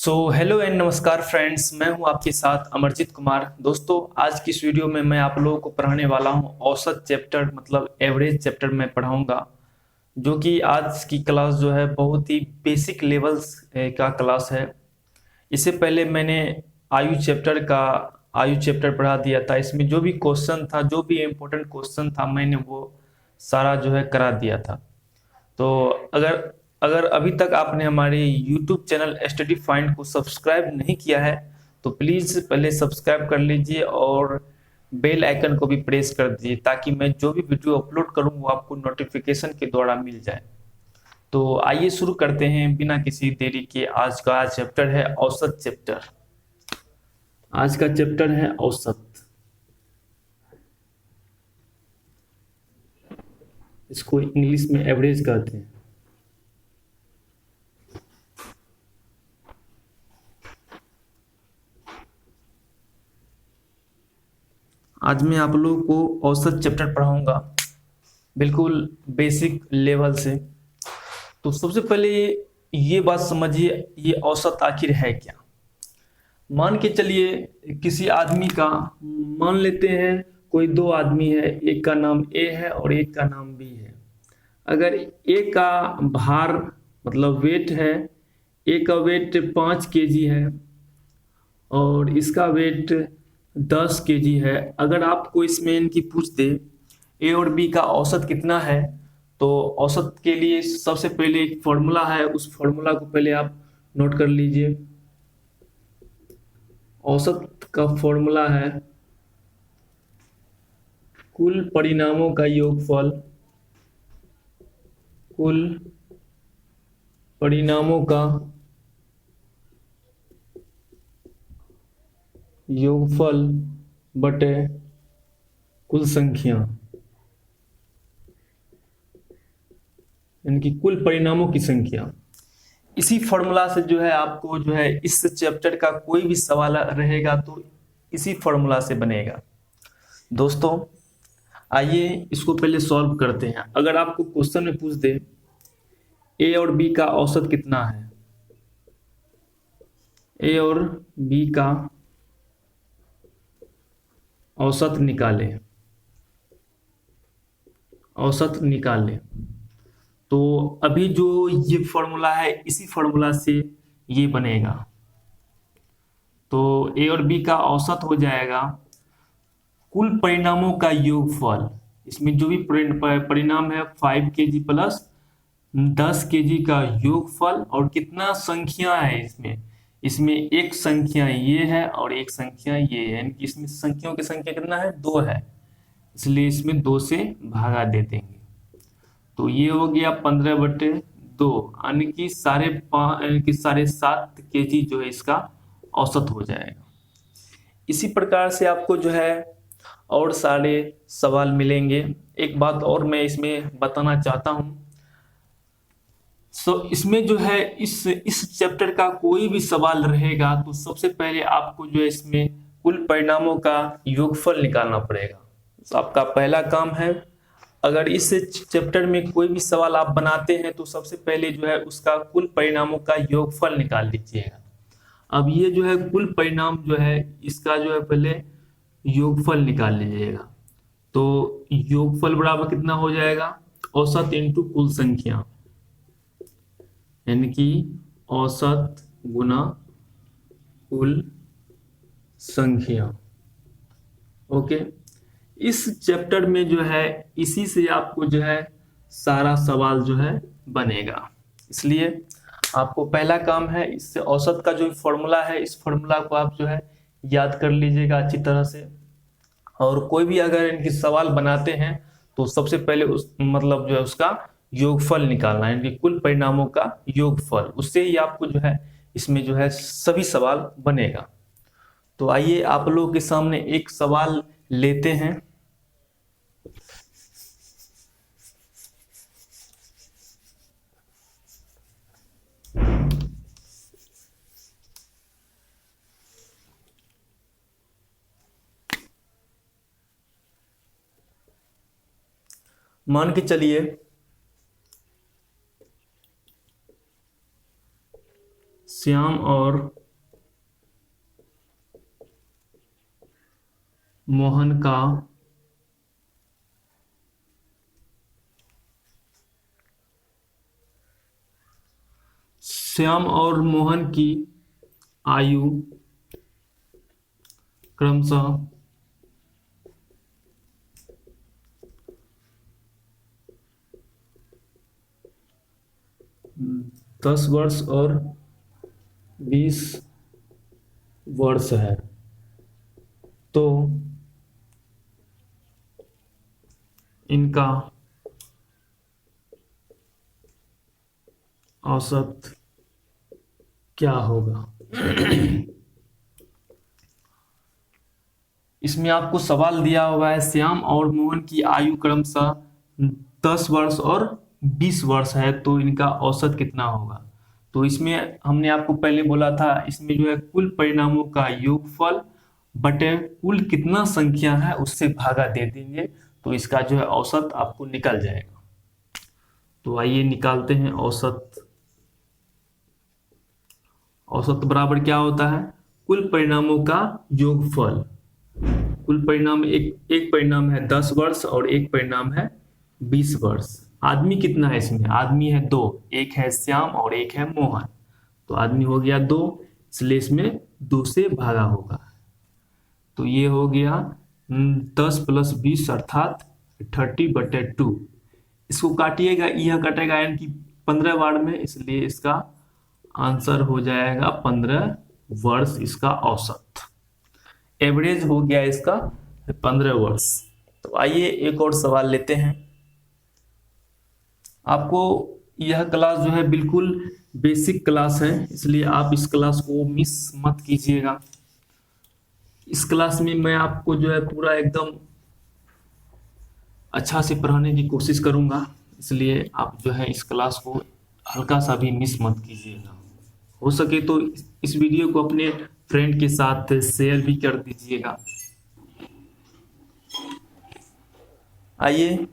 Hello and नमस्कार friends, मैं हूं आपके साथ अमरजीत कुमार। दोस्तों, आज की इस वीडियो में मैं आप लोगों को पढ़ाने वाला हूं औसत चैप्टर, मतलब एवरेज चैप्टर में पढ़ाऊंगा। जो कि आज की क्लास जो है बहुत ही बेसिक लेवल्स का क्लास है। इससे पहले मैंने आयु चैप्टर पढ़ा दिया था। इसमें जो भी क्वेश्चन था, जो भी इम्पोर्टेंट क्वेश्चन था, मैंने वो सारा जो है करा दिया था। तो अगर अगर अभी तक आपने हमारे YouTube चैनल स्टडी फाइंड को सब्सक्राइब नहीं किया है तो प्लीज़ पहले सब्सक्राइब कर लीजिए और बेल आइकन को भी प्रेस कर दीजिए, ताकि मैं जो भी वीडियो अपलोड करूं वो आपको नोटिफिकेशन के द्वारा मिल जाए। तो आइए शुरू करते हैं बिना किसी देरी के। आज का चैप्टर है औसत चैप्टर। आज का चैप्टर है औसत। इसको इंग्लिश में एवरेज कहते हैं। आज मैं आप लोगों को औसत चैप्टर पढ़ाऊंगा, बिल्कुल बेसिक लेवल से। तो सबसे पहले ये बात समझिए, ये औसत आखिर है क्या। मान के चलिए किसी आदमी का, मान लेते हैं कोई दो आदमी है, एक का नाम ए है और एक का नाम बी है। अगर ए का भार, मतलब वेट है, ए का वेट 5 kg है और इसका वेट 10 kg है। अगर आपको इसमें इनकी पूछ दे ए और बी का औसत कितना है, तो औसत के लिए सबसे पहले एक फॉर्मूला है, उस फॉर्मूला को पहले आप नोट कर लीजिए। औसत का फॉर्मूला है कुल परिणामों का योगफल। कुल परिणामों का योगफल बटे कुल संख्या, यानी कि कुल परिणामों की संख्या। इसी फॉर्मूला से जो है आपको जो है इस चैप्टर का कोई भी सवाल रहेगा तो इसी फॉर्मूला से बनेगा। दोस्तों, आइए इसको पहले सॉल्व करते हैं। अगर आपको क्वेश्चन में पूछ दे ए और बी का औसत कितना है, ए और बी का औसत निकालें, औसत निकालें, तो अभी जो ये फॉर्मूला है इसी फॉर्मूला से ये बनेगा। तो ए और बी का औसत हो जाएगा कुल परिणामों का योगफल। इसमें जो भी परिणाम है 5 kg प्लस 10 kg का योगफल, और कितना संख्या है इसमें, इसमें एक संख्या ये है और एक संख्या ये है, यानी कि इसमें संख्याओं की संख्या कितना है, 2 है, इसलिए इसमें 2 से भागा दे देंगे। तो ये हो गया 15/2, यानी कि 7.5 जो है इसका औसत हो जाएगा। इसी प्रकार से आपको जो है और सारे सवाल मिलेंगे। एक बात और मैं इसमें बताना चाहता हूं। इसमें जो है इस चैप्टर का कोई भी सवाल रहेगा तो सबसे पहले आपको जो है इसमें कुल परिणामों का योगफल निकालना पड़ेगा। तो आपका पहला काम है, अगर इस चैप्टर में कोई भी सवाल आप बनाते हैं तो सबसे पहले जो है उसका कुल परिणामों का योगफल निकाल लीजिएगा। अब ये जो है कुल परिणाम जो है इसका जो है पहले योगफल निकाल लीजिएगा। तो योगफल बराबर कितना हो जाएगा, औसत इंटू कुल संख्या, यानी कि औसत गुना कुल संख्या। ओके, इस चैप्टर में जो है इसी से आपको जो है सारा सवाल जो है बनेगा। इसलिए आपको पहला काम है, इससे औसत का जो फॉर्मूला है इस फॉर्मूला को आप जो है याद कर लीजिएगा अच्छी तरह से। और कोई भी अगर इनके सवाल बनाते हैं तो सबसे पहले उस मतलब जो है उसका योगफल निकालना है, यानी कि कुल परिणामों का योगफल, उससे ही आपको जो है इसमें जो है सभी सवाल बनेगा। तो आइए आप लोगों के सामने एक सवाल लेते हैं। मान के चलिए श्याम और मोहन का श्याम और मोहन की आयु क्रमशः 10 वर्ष और 20 वर्ष है, तो इनका औसत क्या होगा। इसमें आपको सवाल दिया हुआ है श्याम और मोहन की आयु क्रमशः 10 वर्ष और 20 वर्ष है, तो इनका औसत कितना होगा। तो इसमें हमने आपको पहले बोला था, इसमें जो है कुल परिणामों का योगफल बटे कुल कितना संख्या है उससे भागा दे देंगे, तो इसका जो है औसत आपको निकल जाएगा। तो आइए निकालते हैं औसत। औसत बराबर क्या होता है, कुल परिणामों का योगफल। कुल परिणाम एक परिणाम है 10 वर्ष और एक परिणाम है 20 वर्ष। आदमी कितना है इसमें, आदमी है 2, एक है श्याम और एक है मोहन, तो आदमी हो गया 2, इसलिए इसमें 2 से भागा होगा। तो ये हो गया 10 + 20 अर्थात 30/2। इसको काटिएगा, यह कटेगा यानी कि 15 बार में, इसलिए इसका आंसर हो जाएगा 15 वर्ष इसका औसत। एवरेज हो गया इसका 15 वर्ष। तो आइए एक और सवाल लेते हैं। आपको यह क्लास जो है बिल्कुल बेसिक क्लास है, इसलिए आप इस क्लास को मिस मत कीजिएगा। इस क्लास में मैं आपको जो है पूरा एकदम अच्छा से पढ़ाने की कोशिश करूंगा, इसलिए आप जो है इस क्लास को हल्का सा भी मिस मत कीजिएगा। हो सके तो इस वीडियो को अपने फ्रेंड के साथ शेयर भी कर दीजिएगा। आइए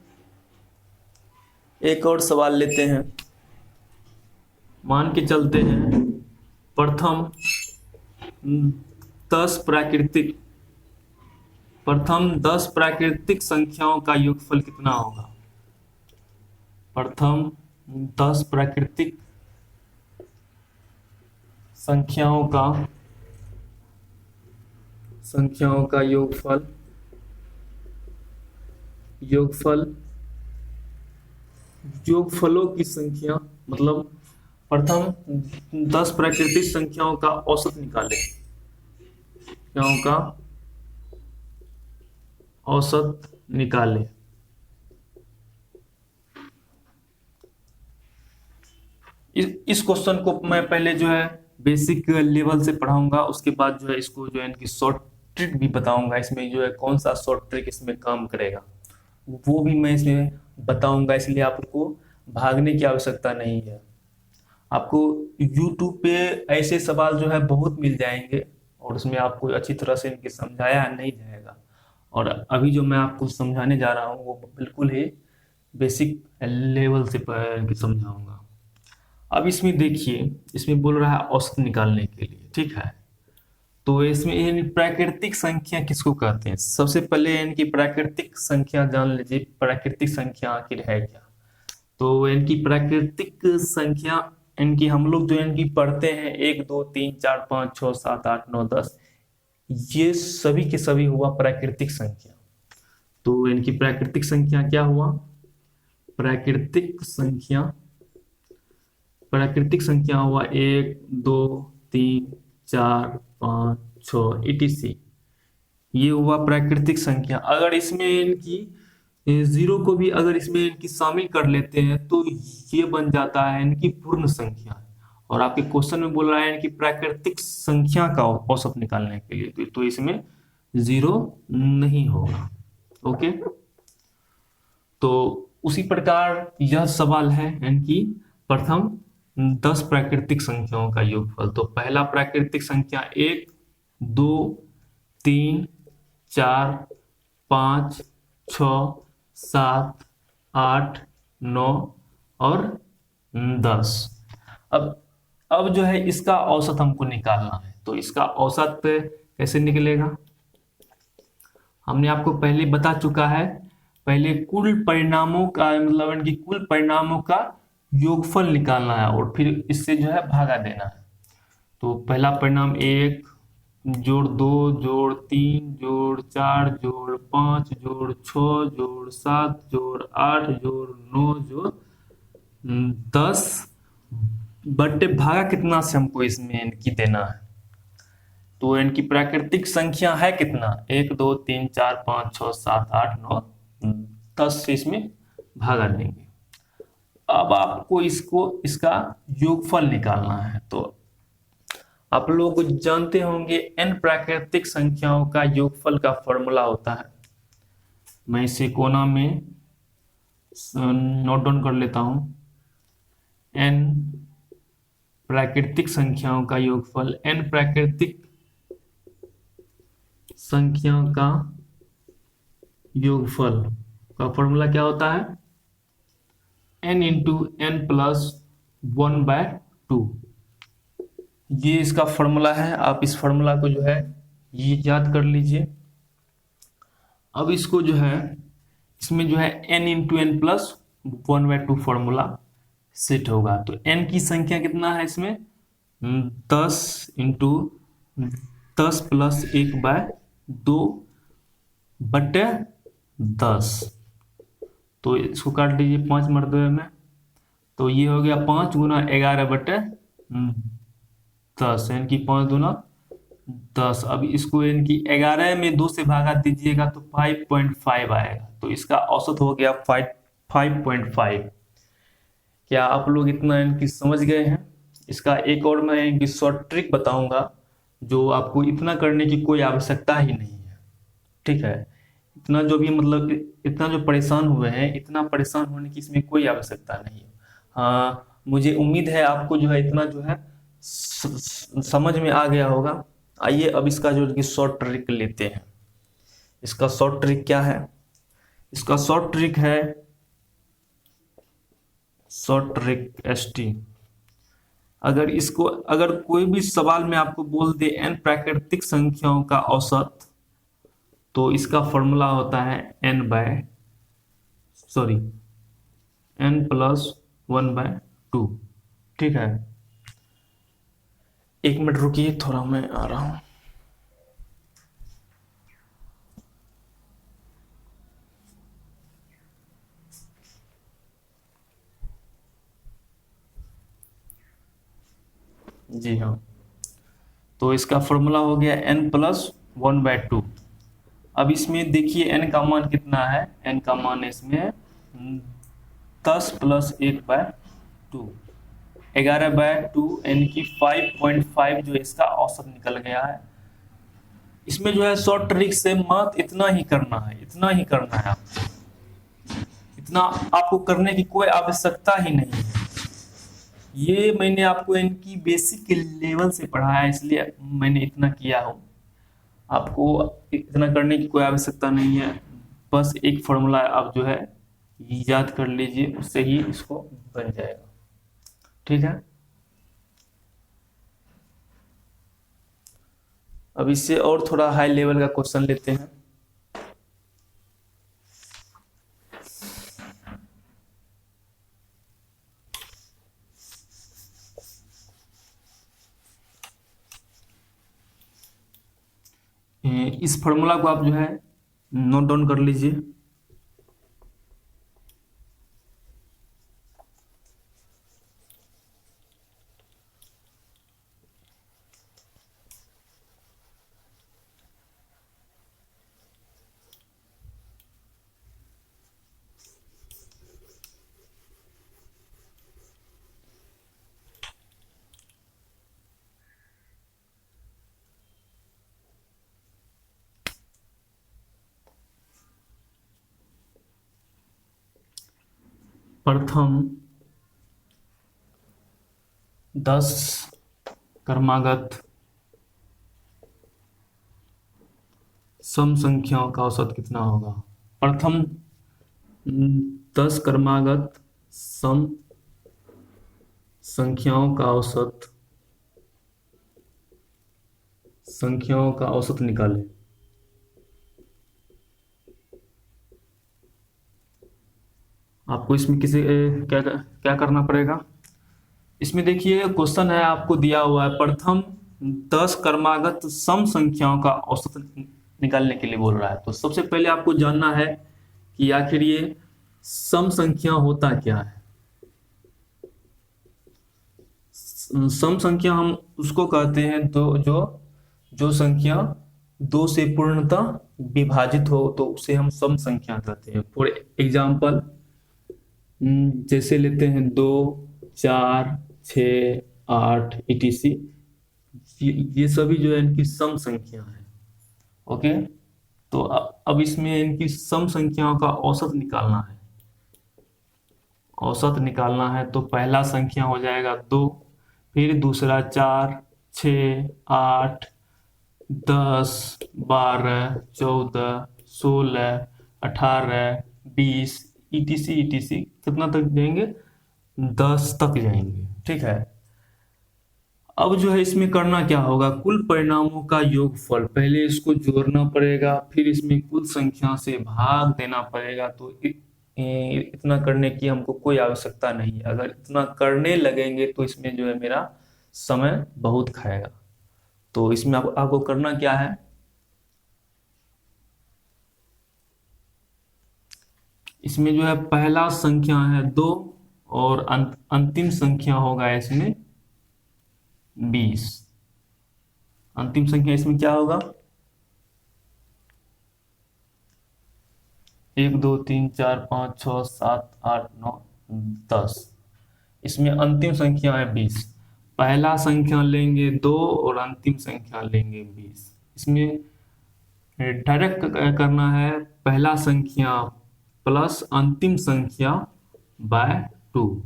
एक और सवाल लेते हैं। मान के चलते हैं प्रथम 10 प्राकृतिक संख्याओं का योगफल कितना होगा। प्रथम 10 प्राकृतिक संख्याओं का योगफलों की संख्या, मतलब प्रथम 10 प्राकृतिक संख्याओं का औसत निकालें। संख्याओं का औसत निकालें। इस क्वेश्चन को मैं पहले जो है बेसिक लेवल से पढ़ाऊंगा, उसके बाद जो है इसको जो है इनकी शॉर्ट ट्रिक भी बताऊंगा। इसमें जो है कौन सा शॉर्ट ट्रिक इसमें काम करेगा वो भी मैं इसमें बताऊंगा, इसलिए आपको भागने की आवश्यकता नहीं है। आपको YouTube पे ऐसे सवाल जो है बहुत मिल जाएंगे और उसमें आपको अच्छी तरह से इनके समझाया नहीं जाएगा, और अभी जो मैं आपको समझाने जा रहा हूँ वो बिल्कुल ही बेसिक लेवल से समझाऊंगा। अब इसमें देखिए, इसमें बोल रहा है औसत निकालने के लिए, ठीक है। तो इसमें प्राकृतिक संख्या किसको कहते हैं, सबसे पहले इनकी प्राकृतिक संख्या जान लीजिए। प्राकृतिक संख्या आखिर है क्या। तो इनकी प्राकृतिक संख्या, इनकी हम लोग जो इनकी पढ़ते हैं 1 2 3 4 5 6 7 8 9 10, ये सभी के सभी हुआ प्राकृतिक संख्या। तो इनकी प्राकृतिक संख्या क्या हुआ, प्राकृतिक संख्या हुआ 1 2 3 4 5 6 etc। ये हुआ प्राकृतिक संख्या। अगर इसमें इनकी 0 को भी अगर इसमें इनकी शामिल कर लेते हैं तो ये बन जाता है इनकी पूर्ण संख्या। और आपके क्वेश्चन में बोल रहा है इनकी प्राकृतिक संख्या का औसत निकालने के लिए, तो इसमें 0 नहीं होगा। ओके, तो उसी प्रकार यह सवाल है इनकी प्रथम 10 प्राकृतिक संख्याओं का योगफल। तो पहला प्राकृतिक संख्या 1 2 3 4 5 6 7 8 9 और 10। अब अब जो है इसका औसत हमको निकालना है। तो इसका औसत कैसे निकलेगा, हमने आपको पहले बता चुका है। पहले कुल परिणामों का मतलब इनकी कुल परिणामों का योगफल निकालना है और फिर इससे जो है भागा देना है। तो पहला परिणाम 1 जोड़ 2 जोड़ 3 जोड़ 4 जोड़ 5 जोड़ 6 जोड़ 7 जोड़ 8 जोड़ 9 जोड़ 10 बट्टे भागा कितना से हमको इसमें इनकी देना है। तो इनकी प्राकृतिक संख्या है कितना, 1 2 3 4 5 6 7 8 9 10 से इसमें भागा देंगे। अब आपको इसका योगफल निकालना है। तो आप लोग जानते होंगे n प्राकृतिक संख्याओं का योगफल का फॉर्मूला होता है। मैं इसे कोना में नोट डाउन कर लेता हूं। n प्राकृतिक संख्याओं का योगफल, n प्राकृतिक संख्याओं का योगफल का फॉर्मूला क्या होता है, n इंटू n प्लस 1/2। ये इसका फॉर्मूला है। आप इस फॉर्मूला को जो है ये याद कर लीजिए। अब इसको जो है इसमें जो है n into n plus 1/2 formula set होगा। तो n की संख्या कितना है इसमें, 10 इंटू 10 प्लस 1/2 बटे 10। तो इसको काट लीजिए 5 मरतबे में। तो ये हो गया 5 गुना 11 बटे 10, यानी कि 5 दूना 10। अब इसको इनकी 11 में 2 से भागा दीजिएगा तो 5.5 आएगा। तो इसका औसत हो गया 5.5। क्या आप लोग इतना इनकी समझ गए हैं? इसका एक और मैं इनकी शॉर्ट ट्रिक बताऊंगा जो आपको इतना करने की कोई आवश्यकता ही नहीं है। ठीक है, इतना जो भी मतलब इतना जो परेशान हुए हैं, इतना परेशान होने की इसमें कोई आवश्यकता नहीं है। हाँ, मुझे उम्मीद है आपको जो है इतना जो है समझ में आ गया होगा। आइए अब इसका जो शॉर्ट ट्रिक लेते हैं। इसका शॉर्ट ट्रिक क्या है, इसका शॉर्ट ट्रिक है शॉर्ट ट्रिक ST। अगर कोई भी सवाल में आपको बोल दे n प्राकृतिक संख्याओं का औसत, तो इसका फॉर्मूला होता है n प्लस 1/2। ठीक है, 1 मिनट रुकिए, थोड़ा मैं आ रहा हूं। जी हाँ, तो इसका फॉर्मूला हो गया n प्लस 1/2। अब इसमें देखिए n का मान कितना है, n का मान इसमें 10 प्लस 1/2, 11/2, यानी कि 5.5 जो इसका औसत निकल गया है। इसमें जो है शॉर्ट ट्रिक से मात्र इतना ही करना है, इतना ही करना है आपको। इतना आपको करने की कोई आवश्यकता ही नहीं है। ये मैंने आपको इनकी बेसिक लेवल से पढ़ाया है, इसलिए मैंने इतना किया हूँ। आपको इतना करने की कोई आवश्यकता नहीं है। बस एक फॉर्मूला आप जो है याद कर लीजिए, उससे ही इसको बन जाएगा। ठीक है, अब इससे और थोड़ा हाई लेवल का क्वेश्चन लेते हैं। इस फॉर्मूला को आप जो है नोट डाउन कर लीजिए। प्रथम 10 क्रमागत सम संख्याओं का औसत कितना होगा। प्रथम 10 क्रमागत सम संख्याओं का औसत संख्याओं का औसत निकालें। आपको इसमें क्या क्या करना पड़ेगा? इसमें देखिए क्वेश्चन है, आपको दिया हुआ है प्रथम 10 क्रमागत सम संख्याओं का औसत निकालने के लिए बोल रहा है। तो सबसे पहले आपको जानना है कि आखिर ये सम संख्या होता क्या है। सम संख्या हम उसको कहते हैं तो जो संख्या दो से पूर्णतः विभाजित हो तो उसे हम सम संख्या कहते हैं। फॉर एग्जाम्पल जैसे लेते हैं 2, 4, 6, 8 etc। ये सभी जो है इनकी सम संख्या है। ओके, तो अब इसमें इनकी सम संख्याओं का औसत निकालना है। औसत निकालना है तो पहला संख्या हो जाएगा 2, फिर दूसरा 4, 6, 8, 10, 12, 14, 16, 18, 20 etc कितना तक जाएंगे? 10 तक जाएंगे। ठीक है, अब जो है इसमें करना क्या होगा, कुल परिणामों का योगफल, पहले इसको जोड़ना पड़ेगा, फिर इसमें कुल संख्या से भाग देना पड़ेगा। तो इतना करने की हमको कोई आवश्यकता नहीं है। अगर इतना करने लगेंगे तो इसमें जो है मेरा समय बहुत खाएगा। तो इसमें आपको करना क्या है, इसमें जो है पहला संख्या है 2 और अंतिम संख्या होगा इसमें 20। अंतिम संख्या इसमें क्या होगा, 1 2 3 4 5 6 7 8 9 10। इसमें अंतिम संख्या है 20। पहला संख्या लेंगे 2 और अंतिम संख्या लेंगे 20। इसमें डायरेक्ट करना है पहला संख्या प्लस अंतिम संख्या बाय 2।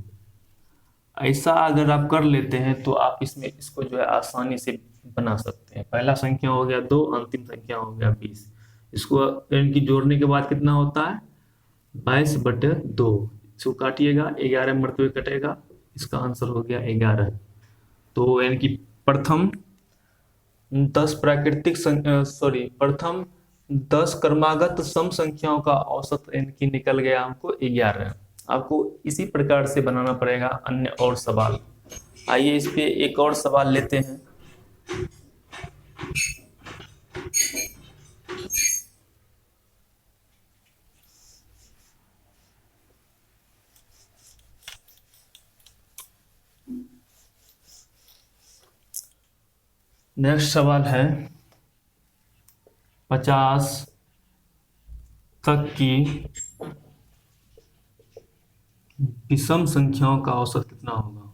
ऐसा अगर आप कर लेते हैं तो आप इसमें इसको जो है आसानी से बना सकते हैं। पहला संख्या हो गया 2, अंतिम संख्या हो गया 20। इसको इनकी जोड़ने के बाद कितना होता है, 22/2। इसको काटिएगा, 11 मरतबे कटेगा, इसका आंसर हो गया 11। तो इनकी प्रथम 10 प्रथम 10 क्रमागत सम संख्याओं का औसत इनकी निकल गया हमको 11। आपको इसी प्रकार से बनाना पड़ेगा अन्य और सवाल। आइए इस पे एक और सवाल लेते हैं। नेक्स्ट सवाल है 50 तक की विषम संख्याओं का औसत कितना होगा।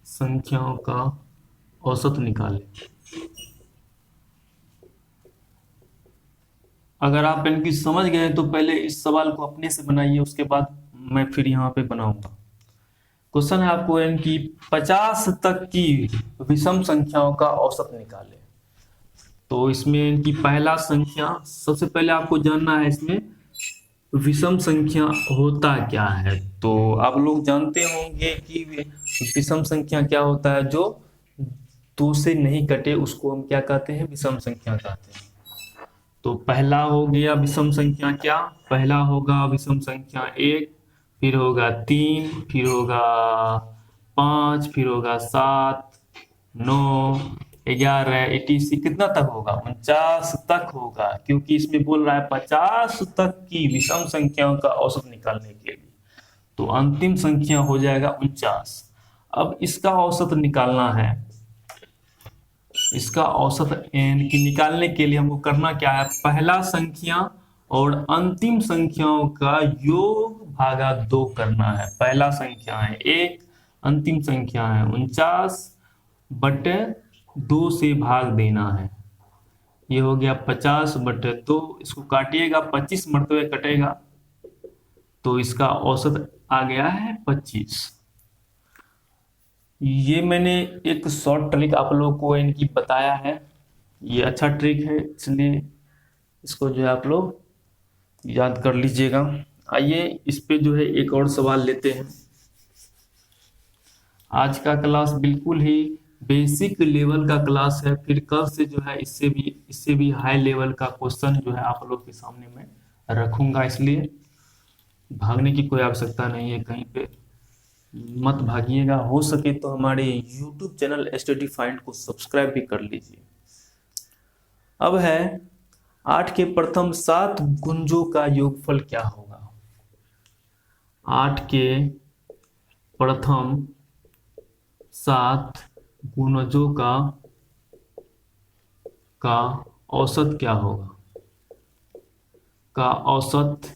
संख्याओं का औसत निकालें। अगर आप इनकी समझ गए तो पहले इस सवाल को अपने से बनाइए, उसके बाद मैं फिर यहाँ पे बनाऊंगा। क्वेश्चन है आपको इनकी 50 तक की विषम संख्याओं का औसत निकालें। तो इसमें इनकी पहला संख्या, सबसे पहले आपको जानना है इसमें विषम संख्या होता क्या है। तो आप लोग जानते होंगे कि विषम संख्या क्या होता है, जो 2 से नहीं कटे उसको हम क्या कहते हैं, विषम संख्या कहते हैं। तो पहला हो गया विषम संख्या क्या, पहला होगा विषम संख्या 1, फिर होगा 3, फिर होगा 5, फिर होगा 7, 9, 11 etc कितना तक होगा, 49 तक होगा। क्योंकि इसमें बोल रहा है 50 तक की विषम संख्याओं का औसत निकालने के लिए, तो अंतिम संख्या हो जाएगा 49। अब इसका औसत निकालना है। इसका औसत की निकालने के लिए हमको करना क्या है, पहला संख्या और अंतिम संख्याओं का योग भागा 2 करना है। पहला संख्या है 1, अंतिम संख्या है 49/2 से भाग देना है। ये हो गया 50/2। इसको काटिएगा, 25 मरतबे कटेगा, तो इसका औसत आ गया है 25। ये मैंने एक शॉर्ट ट्रिक आप लोगों को इनकी बताया है, ये अच्छा ट्रिक है, इसलिए इसको जो है आप लोग याद कर लीजिएगा। आइए इस पे जो है एक और सवाल लेते हैं। आज का क्लास बिल्कुल ही बेसिक लेवल का क्लास है। फिर कल से जो है इससे भी हाई लेवल का क्वेश्चन जो है आप लोग के सामने मैं रखूंगा, इसलिए भागने की कोई आवश्यकता नहीं है, कहीं पे मत भागिएगा। हो सके तो हमारे YouTube चैनल स्टडी फाइंड को सब्सक्राइब भी कर लीजिए। अब है 8 के प्रथम 7 गुंजों का योगफल क्या होगा। 8 के प्रथम 7 गुणजों का औसत क्या होगा, का औसत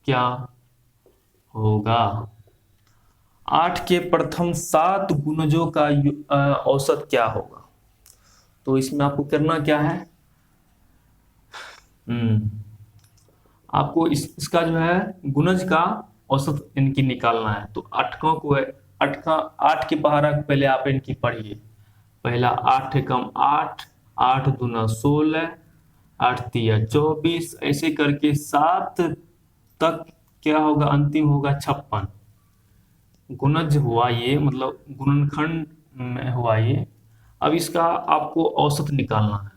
क्या होगा। 8 के प्रथम 7 गुणजों का औसत क्या होगा। तो इसमें आपको करना क्या है, आपको इसका जो है गुणज का औसत इनकी निकालना है। तो 8 के पहाड़ा को पहले आप इनकी पढ़िए। पहला 8 एकम 8, 8 दूना 16, 8 तिया 24, ऐसे करके 7 तक क्या होगा, अंतिम होगा 56। गुणज हुआ ये, मतलब गुणनखंड में हुआ ये। अब इसका आपको औसत निकालना है।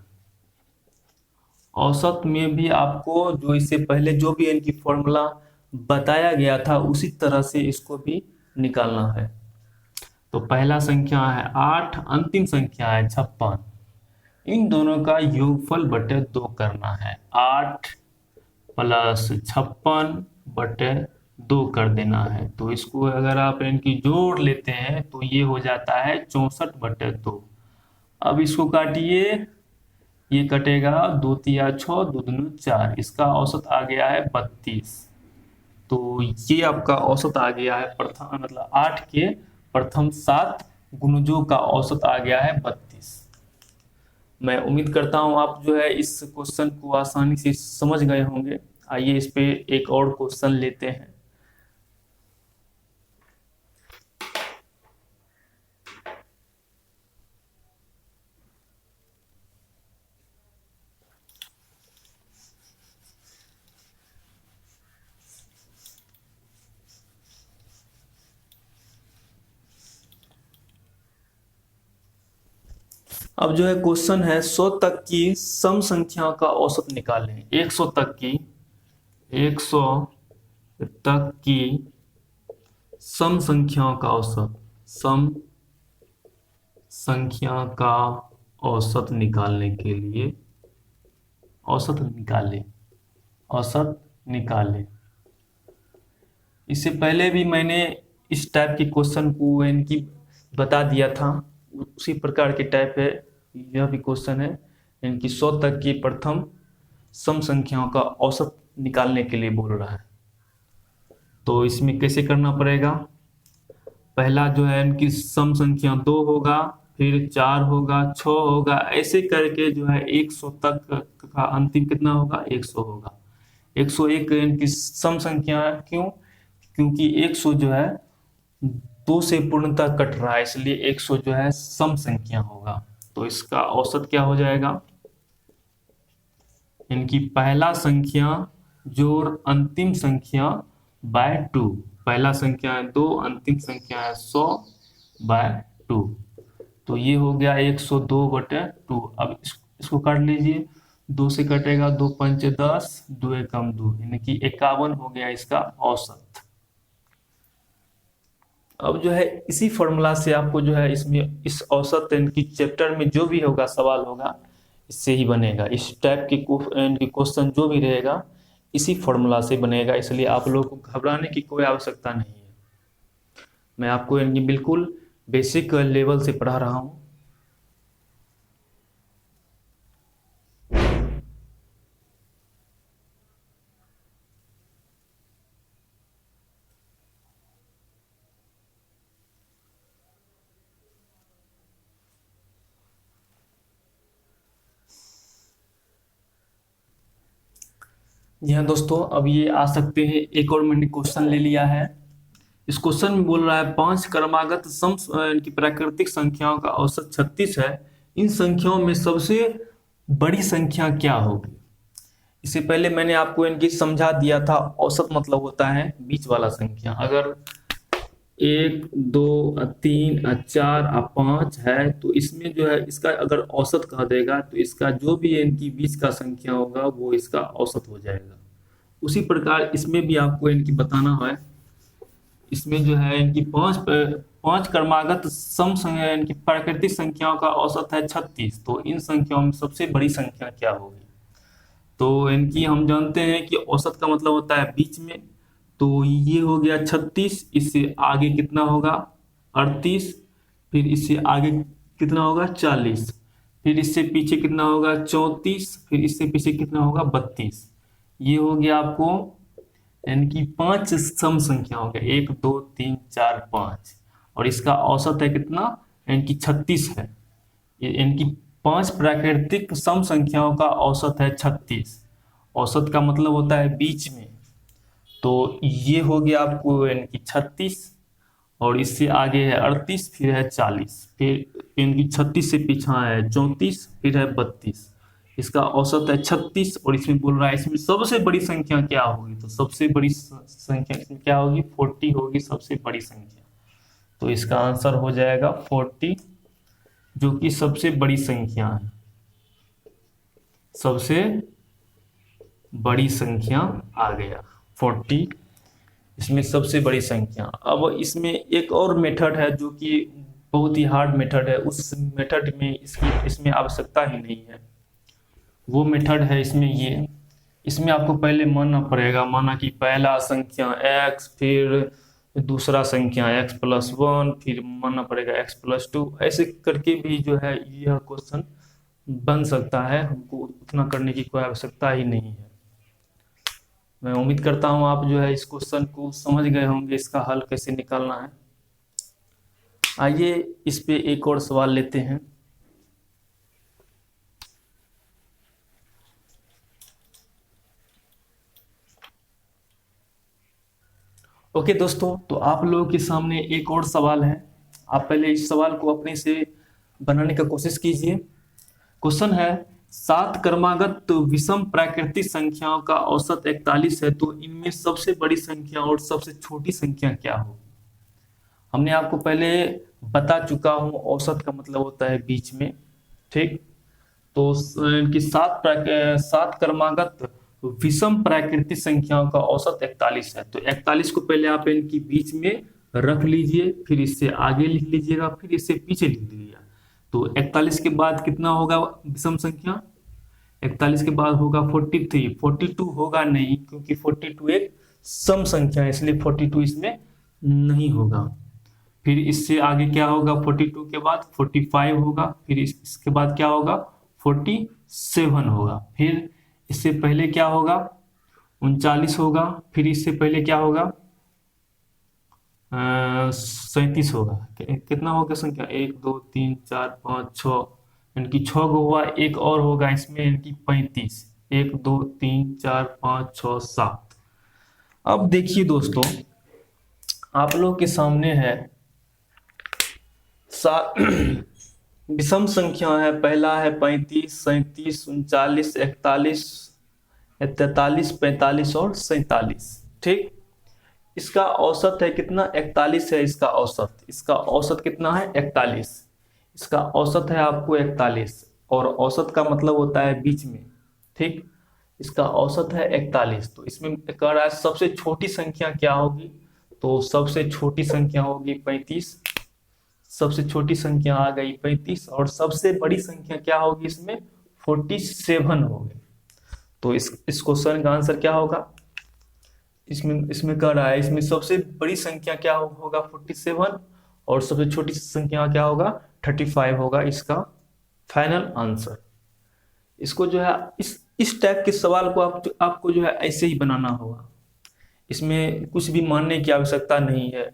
औसत में भी आपको जो इससे पहले जो भी इनकी फॉर्मूला बताया गया था उसी तरह से इसको भी निकालना है। तो पहला संख्या है 8, अंतिम संख्या है 56। इन दोनों का योगफल बटे 2 करना है। 8 प्लस 56 बटे 2 कर देना है। तो इसको अगर आप इनकी जोड़ लेते हैं तो ये हो जाता है 64 बटे 2। अब इसको काटिए, ये कटेगा 2 तिया 6, 2 दूनी 4, इसका औसत आ गया है 32। तो ये आपका औसत आ गया है प्रथम, मतलब 8 के प्रथम 7 गुणजों का औसत आ गया है 32। मैं उम्मीद करता हूं आप जो है इस क्वेश्चन को आसानी से समझ गए होंगे। आइए इस पे एक और क्वेश्चन लेते हैं। अब जो है क्वेश्चन है 100 तक की सम संख्या का औसत निकालें। 100 तक की सम संख्याओं का औसत, सम संख्या का औसत निकालने के लिए औसत निकाले। इससे पहले भी मैंने इस टाइप के क्वेश्चन को इनकी बता दिया था, उसी प्रकार के टाइप है यह भी क्वेश्चन है। इनकी 100 तक की प्रथम सम संख्याओं का औसत निकालने के लिए बोल रहा है। तो इसमें कैसे करना पड़ेगा, पहला जो है इनकी सम संख्या 2 होगा, फिर 4 होगा, 6 होगा, ऐसे करके जो है 100 तक का अंतिम कितना होगा, 100 होगा। 101 इनकी सम संख्या है, क्योंकि 100 जो है 2 से पूर्णतः कट रहा है, इसलिए 100 जो है सम संख्या होगा। तो इसका औसत क्या हो जाएगा, इनकी पहला संख्या जोड़ अंतिम संख्या बाय 2। पहला संख्या है 2, अंतिम संख्या है 100 बाय 2। तो ये हो गया 102 बटे 2। अब इसको काट लीजिए, 2 से कटेगा, 2 पंचे 10, 2 एकम 2, यानी कि 51 हो गया इसका औसत। अब जो है इसी फॉर्मूला से आपको जो है इसमें इस औसत इनकी चैप्टर में जो भी होगा सवाल होगा इससे ही बनेगा। इस टाइप के क्वेश्चन जो भी रहेगा इसी फॉर्मूला से बनेगा, इसलिए आप लोगों को घबराने की कोई आवश्यकता नहीं है। मैं आपको इनकी बिल्कुल बेसिक लेवल से पढ़ा रहा हूँ। जी हाँ दोस्तों, अब ये आ सकते हैं। एक और मैंने क्वेश्चन ले लिया है। इस क्वेश्चन में बोल रहा है 5 क्रमागत सम की प्राकृतिक संख्याओं का औसत 36 है। इन संख्याओं में सबसे बड़ी संख्या क्या होगी। इससे पहले मैंने आपको इनकी समझा दिया था। औसत मतलब होता है बीच वाला संख्या। अगर 1 2 3 4 5 है, तो इसमें जो है इसका अगर औसत कह देगा तो इसका जो भी इनकी बीच का संख्या होगा वो इसका औसत हो जाएगा। उसी प्रकार इसमें भी आपको इनकी बताना है। इसमें जो है इनकी पांच क्रमागत सम संख्या, इनकी प्राकृतिक संख्याओं का औसत है 36। तो इन संख्याओं में सबसे बड़ी संख्या क्या होगी? तो इनकी हम जानते हैं कि औसत का मतलब होता है बीच में। तो ये हो गया 36, इससे आगे कितना होगा 38, फिर इससे आगे कितना होगा 40, फिर इससे पीछे कितना होगा 34, फिर इससे पीछे कितना होगा 32। ये हो गया आपको इनकी पांच सम संख्या हो गया 1 2 3 4 5, और इसका औसत है कितना, इनकी 36 है। ये इनकी पांच प्राकृतिक सम संख्याओं का औसत है 36। औसत का मतलब होता है बीच में। तो ये हो गया आपको इनकी 36, और इससे आगे है 38, फिर है 40, फिर इनकी 36 से पीछा है 34, फिर है 32। इसका औसत है 36, और इसमें बोल रहा है इसमें सबसे बड़ी संख्या क्या होगी? तो सबसे बड़ी संख्या इसमें क्या होगी? 40 होगी सबसे बड़ी संख्या। तो इसका आंसर हो जाएगा 40, जो कि सबसे बड़ी संख्या है, सबसे बड़ी संख्या आ गया 40, इसमें सबसे बड़ी संख्या। अब इसमें एक और मेथड है जो कि बहुत ही हार्ड मेथड है, उस मेथड में इसमें आवश्यकता ही नहीं है। वो मेथड है इसमें ये, इसमें आपको पहले मानना पड़ेगा, माना कि पहला संख्या x, फिर दूसरा संख्या x+1, फिर मानना पड़ेगा x+2। ऐसे करके भी जो है यह क्वेश्चन बन सकता है, हमको उतना करने की कोई आवश्यकता ही नहीं है। मैं उम्मीद करता हूँ आप जो है इस क्वेश्चन को समझ गए होंगे, इसका हल कैसे निकालना है। आइए इस पे एक और सवाल लेते हैं। ओके दोस्तों, तो आप लोगों के सामने एक और सवाल है। आप पहले इस सवाल को अपने से बनाने का कोशिश कीजिए। क्वेश्चन है 7 क्रमागत विषम प्राकृतिक संख्याओं का औसत 41 है, तो इनमें सबसे बड़ी संख्या और सबसे छोटी संख्या क्या होगी? हमने आपको पहले बता चुका हूं, औसत का मतलब होता है बीच में, ठीक। तो इनकी सात क्रमागत विषम प्राकृतिक संख्याओं का औसत 41 है। तो 41 को पहले आप इनकी बीच में रख लीजिए, फिर इससे आगे लिख लीजिएगा, फिर इससे पीछे लिख लीजिएगा। तो 41 के बाद कितना होगा विषम संख्या? 41 के बाद होगा 43। 42 होगा नहीं, क्योंकि 42 एक सम संख्या है, इसलिए 42 इसमें नहीं होगा। फिर इससे आगे क्या होगा? 42 के बाद 45 होगा, फिर इसके बाद क्या होगा? 47 होगा। फिर इससे पहले क्या होगा? 39 होगा। फिर इससे पहले क्या होगा? 37 होगा। कितना होगा संख्या? 1 2 3 4 5 6, इनकी 6 गो हुआ, एक और होगा इसमें इनकी 35। 1 2 3 4 5 6 7। अब देखिए दोस्तों, आप लोग के सामने है विषम संख्या है। पहला है 35, 37, 39, 41, 43, 45 और 47, ठीक। इसका औसत है कितना? 41 है इसका औसत। इसका औसत कितना है? 41। इसका औसत है आपको 41, और औसत का मतलब होता है बीच में, ठीक। इसका औसत है 41। तो इसमें कह रहा है सबसे छोटी संख्या क्या होगी? तो सबसे छोटी संख्या होगी 35। सबसे छोटी संख्या आ गई 35, और सबसे बड़ी संख्या क्या होगी इसमें? 47 होगी। तो इस क्वेश्चन का आंसर क्या होगा? इसमें कह रहा है इसमें सबसे बड़ी संख्या क्या होगा? 47, और सबसे छोटी संख्या क्या होगा? 35 होगा इसका फाइनल आंसर। इसको जो है इस टाइप के सवाल को आपको जो है ऐसे ही बनाना होगा। इसमें कुछ भी मानने की आवश्यकता नहीं है,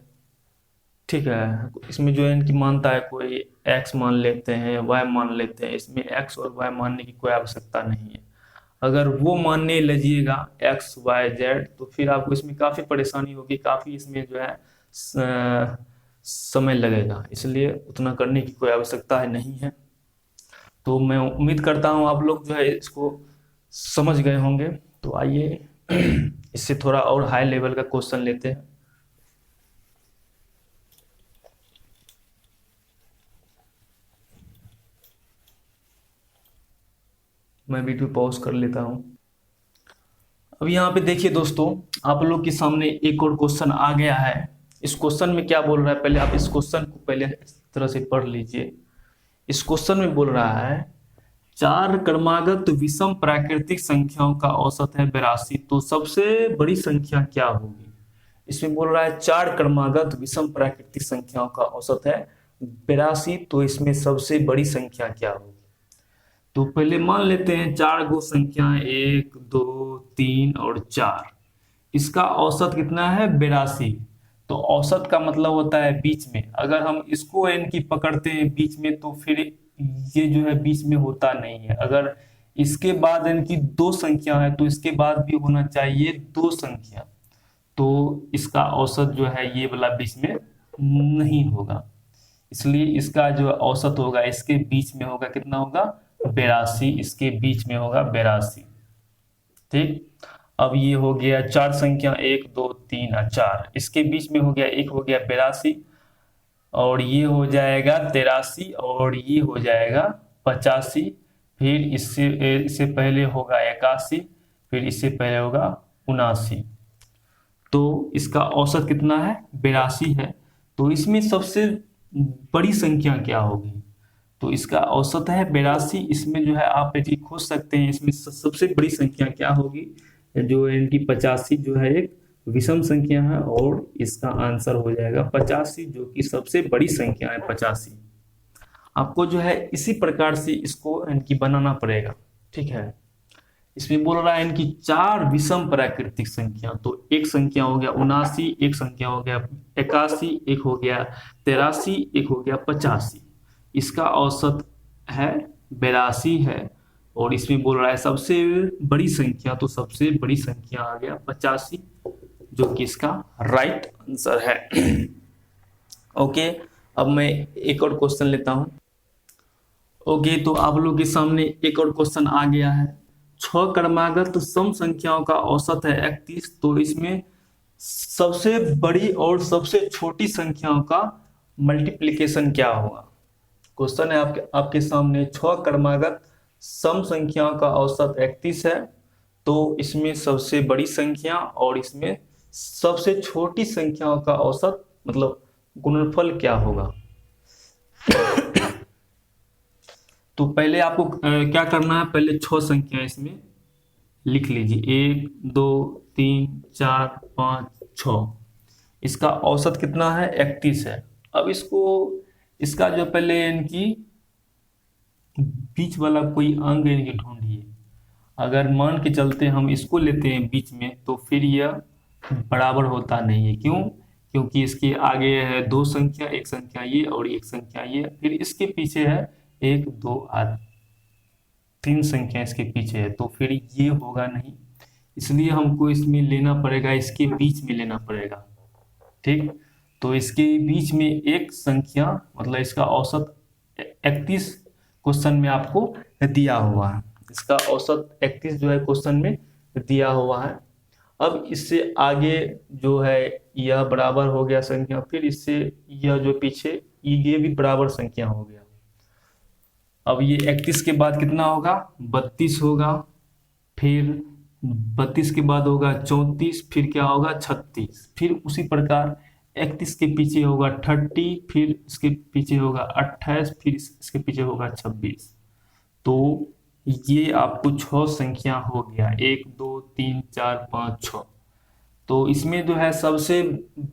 ठीक है। इसमें जो है इनकी मानता है, कोई x मान लेते हैं, y मान लेते हैं। इसमें x और y मानने की कोई आवश्यकता नहीं है। अगर वो मानने लगिएगा x y z, तो फिर आपको इसमें काफ़ी परेशानी होगी, काफ़ी इसमें जो है समय लगेगा, इसलिए उतना करने की कोई आवश्यकता नहीं है। तो मैं उम्मीद करता हूँ आप लोग जो है इसको समझ गए होंगे। तो आइए इससे थोड़ा और हाई लेवल का क्वेश्चन लेते हैं। मैं वीडियो पॉज कर लेता हूँ। अब यहाँ पे देखिए दोस्तों, आप लोग के सामने एक और क्वेश्चन आ गया है। इस क्वेश्चन में क्या बोल रहा है, पहले आप इस क्वेश्चन को पहले इस तरह से पढ़ लीजिए। इस क्वेश्चन में बोल रहा है 4 क्रमागत विषम प्राकृतिक संख्याओं का औसत है 82, तो सबसे बड़ी संख्या क्या होगी। इसमें बोल रहा है 4 क्रमागत विषम प्राकृतिक संख्याओं का औसत है 82, तो इसमें सबसे बड़ी संख्या क्या होगी। तो पहले मान लेते हैं 4 गो संख्या 1 2 3 और 4, इसका औसत कितना है 82। तो औसत का मतलब होता है बीच में, अगर हम इसको n की पकड़ते हैं बीच में तो फिर ये जो है बीच में होता नहीं है। अगर इसके बाद n की 2 संख्या है तो इसके बाद भी होना चाहिए 2 संख्या, तो इसका औसत जो है ये वाला बीच में नहीं होगा, इसलिए इसका जो औसत होगा इसके बीच में होगा, कितना होगा 82, इसके बीच में होगा 82। ठीक, अब ये हो गया 4 संख्या 1 2 3 और 4, इसके बीच में हो गया, एक हो गया 82 और ये हो जाएगा 83 और ये हो जाएगा 85, फिर इससे पहले होगा 81, फिर इससे पहले होगा 79, तो इसका औसत कितना है 82 है। तो इसमें सबसे बड़ी संख्या क्या होगी, तो इसका औसत है 82, इसमें जो है आप ये खोज सकते हैं इसमें सबसे बड़ी संख्या क्या होगी, जो इनकी 85 जो है एक विषम संख्या है और इसका आंसर हो जाएगा 85, जो कि सबसे बड़ी संख्या है 85। आपको जो है इसी प्रकार से इसको इनकी बनाना पड़ेगा। ठीक है, इसमें बोल रहा है इनकी 4 विषम प्राकृतिक संख्या, तो एक संख्या हो गया 79, एक संख्या हो गया 81, एक हो गया 83, एक हो गया 85, इसका औसत है 82 है। और इसमें बोल रहा है सबसे बड़ी संख्या, तो सबसे बड़ी संख्या आ गया 85, जो कि इसका राइट आंसर है। ओके, अब मैं एक और क्वेश्चन लेता हूं। ओके, तो आप लोग के सामने एक और क्वेश्चन आ गया है। 6 क्रमागत सम संख्याओं का औसत है 31, तो इसमें सबसे बड़ी और सबसे छोटी संख्याओं का मल्टीप्लिकेशन क्या होगा। क्वेश्चन है आपके सामने 6 क्रमागत सम संख्याओं का औसत 31 है, तो इसमें सबसे बड़ी संख्या और इसमें सबसे छोटी संख्याओं का औसत मतलब गुणनफल क्या होगा। तो पहले आपको क्या करना है, पहले 6 संख्या इसमें लिख लीजिए 1 2 3 4 5 6, इसका औसत कितना है 31 है। अब इसका जो पहले इनकी बीच वाला कोई अंग इनकी ढूंढिए। अगर मान के चलते हम इसको लेते हैं बीच में तो फिर यह बराबर होता नहीं है, क्यों, क्योंकि इसके आगे है 2 संख्या, एक संख्या ये और एक संख्या ये, फिर इसके पीछे है 1 2 और 3 संख्या इसके पीछे है, तो फिर ये होगा नहीं, इसलिए हमको इसमें लेना पड़ेगा, इसके बीच में लेना पड़ेगा। ठीक, तो इसके बीच में एक संख्या मतलब इसका औसत 31 क्वेश्चन में आपको दिया हुआ है, इसका औसत 31 जो है क्वेश्चन में दिया हुआ है। अब इससे आगे जो है यह बराबर हो गया संख्या, फिर इससे यह जो पीछे ये भी बराबर संख्या हो गया। अब ये 31 के बाद कितना होगा 32 होगा, फिर 32 के बाद होगा 34, फिर क्या होगा 36, फिर उसी प्रकार 31 के पीछे होगा 30, फिर इसके पीछे होगा 28, फिर इसके पीछे होगा 26। तो ये आपको 6 संख्या हो गया 1 2 3 4 5 6। तो इसमें जो है सबसे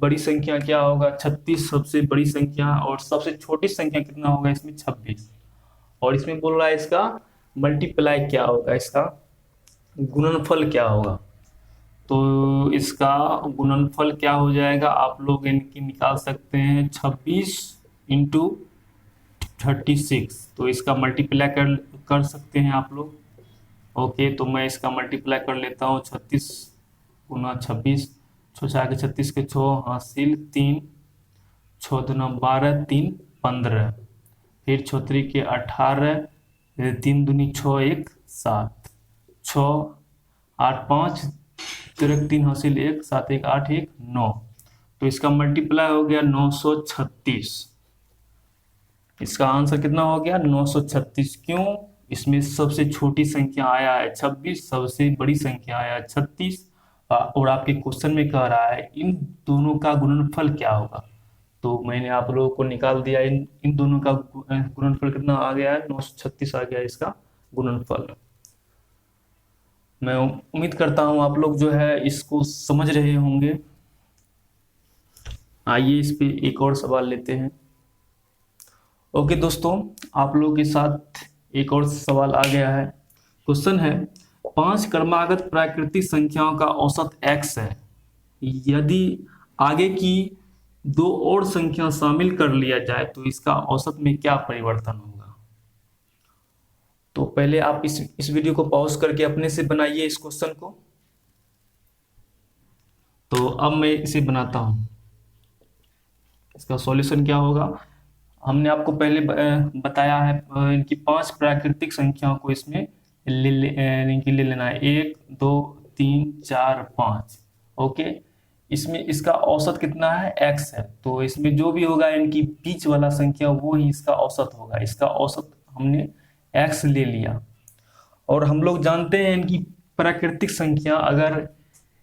बड़ी संख्या क्या होगा 36 सबसे बड़ी संख्या, और सबसे छोटी संख्या कितना होगा इसमें 26। और इसमें बोल रहा है इसका मल्टीप्लाई क्या होगा, इसका गुणनफल क्या होगा। तो इसका गुणनफल क्या हो जाएगा, आप लोग इनकी निकाल सकते हैं 26 इंटू 36, तो इसका मल्टीप्लाई कर सकते हैं आप लोग। ओके, तो मैं इसका मल्टीप्लाई कर लेता हूँ 36 गुना 26, 6 के 36 के 6 हासिल 3, 6 दूना 12 3 15, फिर 6 के 18, 3 दूनी 6 1 7, 6 8 5 3 हासिल 1 7 1 8 1 9, तो इसका मल्टीप्लाई हो गया 936। इसका आंसर कितना हो गया 936। क्यों, इसमें सबसे छोटी संख्या आया है 26, सबसे बड़ी संख्या आया 36। और आपके क्वेश्चन में कह रहा है इन दोनों का गुणनफल क्या होगा। तो मैंने आप लोगों को निकाल दिया, इन दोनों का गुणनफल कितना आ गया है, 936 आ गया इसका गुणनफल। मैं उम्मीद करता हूं आप लोग जो है इसको समझ रहे होंगे। आइए इस पे एक और सवाल लेते हैं। ओके दोस्तों, आप लोगों के साथ एक और सवाल आ गया है। क्वेश्चन है 5 क्रमागत प्राकृतिक संख्याओं का औसत x है, यदि आगे की 2 और संख्या शामिल कर लिया जाए तो इसका औसत में क्या परिवर्तन होगा। तो पहले आप इस वीडियो को पॉज करके अपने से बनाइए इस क्वेश्चन को। तो अब मैं इसे बनाता हूं। इसका सॉल्यूशन क्या होगा, हमने आपको पहले बताया है इनकी 5 प्राकृतिक संख्याओं को इसमें ले लेना है, 1 2 3 4 5। ओके, इसमें इसका औसत कितना है, x है। तो इसमें जो भी होगा इनकी बीच वाला संख्या वो ही इसका औसत होगा। इसका औसत हमने x ले लिया। और हम लोग जानते हैं इनकी प्राकृतिक संख्या, अगर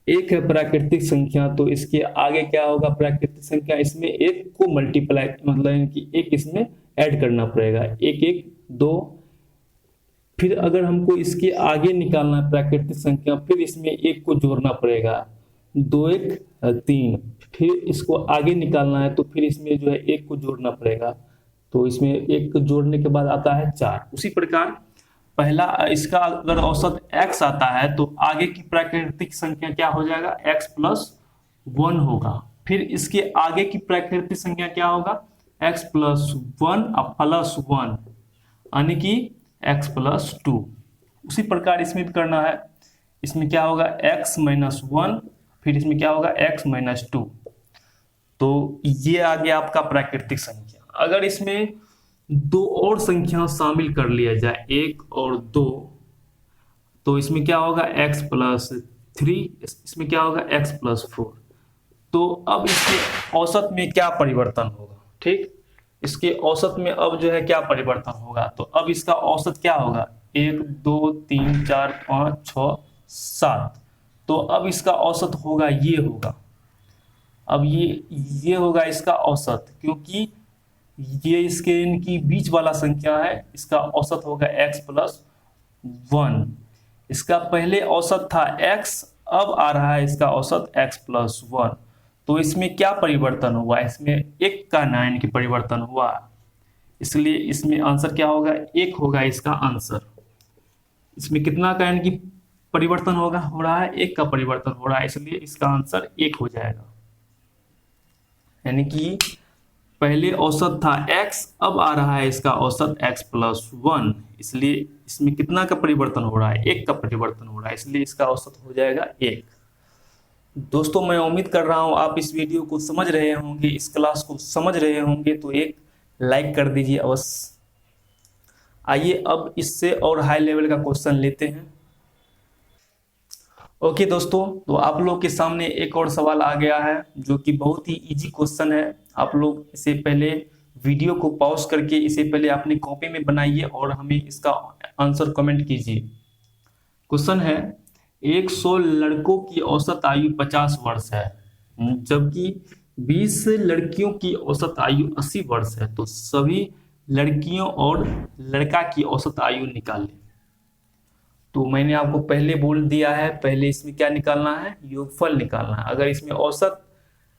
एक है प्राकृतिक संख्या तो इसके आगे क्या होगा, प्राकृतिक संख्या इसमें एक को मल्टीप्लाई, मतलब इनकी एक इसमें ऐड करना पड़ेगा, 1 1 2। फिर अगर हमको इसके आगे निकालना है प्राकृतिक संख्या, फिर इसमें एक को जोड़ना पड़ेगा, 2 1 3। फिर इसको आगे निकालना है तो फिर इसमें जो है एक को जोड़ना पड़ेगा, तो इसमें एक को जोड़ने के बाद आता है 4। उसी प्रकार पहला इसका अगर औसत x आता है तो आगे की प्राकृतिक संख्या क्या हो जाएगा, x प्लस 1 होगा। फिर इसके आगे की प्राकृतिक संख्या क्या होगा, x प्लस 1 प्लस 1, यानी कि x प्लस 2। उसी प्रकार इसमें भी करना है। इसमें क्या होगा, x माइनस 1, फिर इसमें क्या होगा, x माइनस 2। तो ये आ गया आपका प्राकृतिक संख्या। अगर इसमें 2 और संख्या शामिल कर लिया जाए, 1 और 2, तो इसमें क्या होगा, x प्लस 3, इसमें क्या होगा, x प्लस 4। तो अब इसके औसत में क्या परिवर्तन होगा, ठीक, इसके औसत में अब जो है क्या परिवर्तन होगा। तो अब इसका औसत क्या होगा, 1 2 3 4 5 6 7। तो अब इसका औसत होगा, ये होगा, अब ये होगा इसका औसत, क्योंकि ये इसके इनकी बीच वाला संख्या है। इसका औसत होगा x प्लस 1। इसका पहले औसत था x, अब आ रहा है इसका औसत x प्लस 1। तो इसमें क्या परिवर्तन हुआ, इसमें 1 का 9 की परिवर्तन हुआ, इसलिए इसमें आंसर क्या होगा, 1 होगा इसका आंसर। इसमें कितना का इनकी परिवर्तन होगा, हो रहा है 1 का परिवर्तन हो रहा है, इसलिए इसका आंसर 1 हो जाएगा। यानी कि पहले औसत था x, अब आ रहा है इसका औसत x प्लस 1, इसलिए इसमें कितना का परिवर्तन हो रहा है, 1 का परिवर्तन हो रहा है, इसलिए इसका औसत हो जाएगा 1। दोस्तों मैं उम्मीद कर रहा हूं आप इस वीडियो को समझ रहे होंगे, इस क्लास को समझ रहे होंगे, तो एक लाइक कर दीजिए अवश्य। आइए अब इससे और हाई लेवल का क्वेश्चन लेते हैं। ओके दोस्तों, तो आप लोग के सामने एक और सवाल आ गया है जो कि बहुत ही इजी क्वेश्चन है। आप लोग इसे पहले वीडियो को पॉज करके इसे पहले अपनी कॉपी में बनाइए और हमें इसका आंसर कमेंट कीजिए। क्वेश्चन है 100 लड़कों की औसत आयु 50 वर्ष है, जबकि 20 लड़कियों की औसत आयु 80 वर्ष है, तो सभी लड़कियों और लड़का की औसत आयु निकालें। तो मैंने आपको पहले बोल दिया है, पहले इसमें क्या निकालना है, योगफल निकालना है। अगर इसमें औसत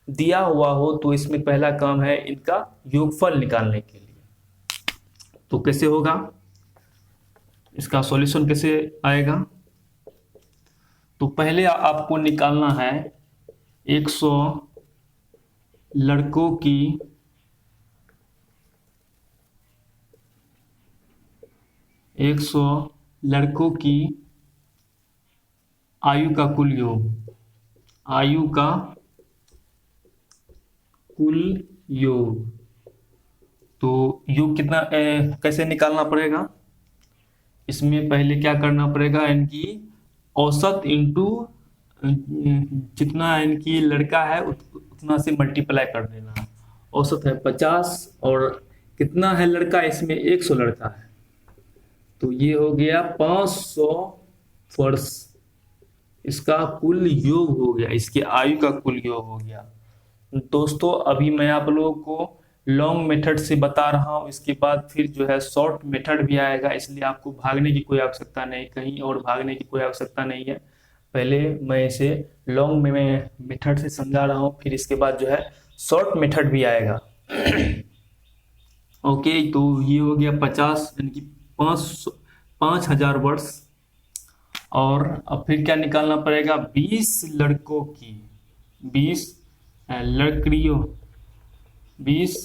दिया हुआ हो तो इसमें पहला काम है इनका योगफल निकालने के लिए। तो कैसे होगा, इसका सॉल्यूशन कैसे आएगा। तो पहले आपको निकालना है 100 लड़कों की आयु का कुल योग, आयु का कुल योग। तो योग कितना कैसे निकालना पड़ेगा, इसमें पहले क्या करना पड़ेगा, इनकी औसत इंटू जितना इनकी लड़का है उतना से मल्टीप्लाई कर देना है। औसत है 50 और कितना है लड़का, इसमें 100 लड़का है, तो ये हो गया 500 वर्ष, इसका कुल योग हो गया, इसकी आयु का कुल योग हो गया। दोस्तों अभी मैं आप लोगों को लॉन्ग मेथड से बता रहा हूँ, इसके बाद फिर जो है शॉर्ट मेथड भी आएगा, इसलिए आपको भागने की कोई आवश्यकता नहीं, कहीं और भागने की कोई आवश्यकता नहीं है। पहले मैं इसे लॉन्ग में मेथड से समझा रहा हूँ, फिर इसके बाद जो है शॉर्ट मेथड भी आएगा। ओके, तो ये हो गया 50 यानी कि 5,000 वर्ष। और अब फिर क्या निकालना पड़ेगा, 20 लड़कों की, 20 लड़कियों, 20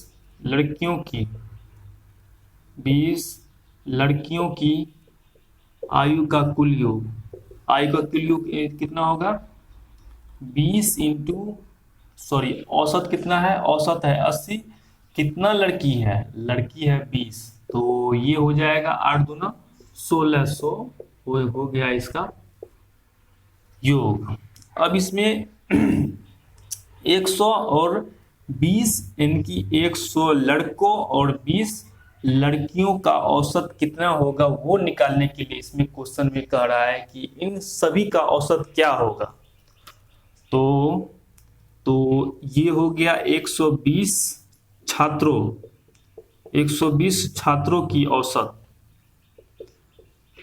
लड़कियों की, 20 लड़कियों की आयु का कुल योग। आयु का कुल योग कितना होगा, 20 इंटू सॉरी औसत कितना है, औसत है 80, कितना लड़की है, लड़की है 20, तो ये हो जाएगा 8 दूना 1600 हो गया इसका योग। अब इसमें 100 और 20 इनकी 100 लड़कों और 20 लड़कियों का औसत कितना होगा वो निकालने के लिए इसमें क्वेश्चन में कह रहा है कि इन सभी का औसत क्या होगा। तो ये हो गया 120 छात्रों, 120 छात्रों की औसत।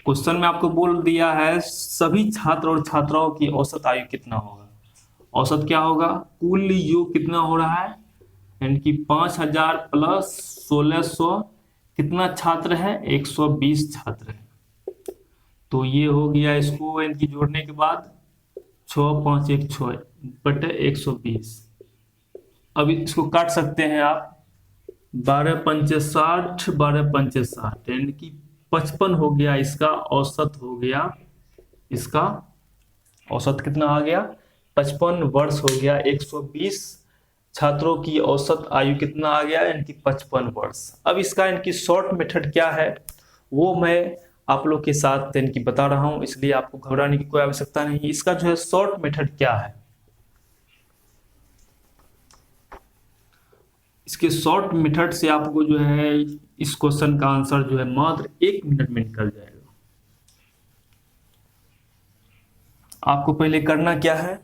क्वेश्चन में आपको बोल दिया है सभी छात्र और छात्राओं की औसत आयु कितना होगा। औसत क्या होगा, कुल योग कितना हो रहा है, यानी कि 5,000 प्लस 1600, कितना छात्र है, 120 छात्र है। तो ये हो गया, इसको इनकी जोड़ने के बाद 6 5 1 6 बटे 120। अब इसको काट सकते हैं आप, 12 पंचे 60, 12 पंचे 60 यानी कि 55 हो गया, इसका औसत हो गया, इसका औसत कितना आ गया, 55 वर्ष हो गया। 120 छात्रों की औसत आयु कितना आ गया, इनकी 55 वर्ष। अब इसका इनकी शॉर्ट मेथड क्या है वो मैं आप लोग के साथ इनकी बता रहा हूं, इसलिए आपको घबराने की कोई आवश्यकता नहीं। इसका जो है शॉर्ट मेथड क्या है, इसके शॉर्ट मेथड से आपको जो है इस क्वेश्चन का आंसर जो है मात्र 1 मिनट में निकल जाएगा। आपको पहले करना क्या है,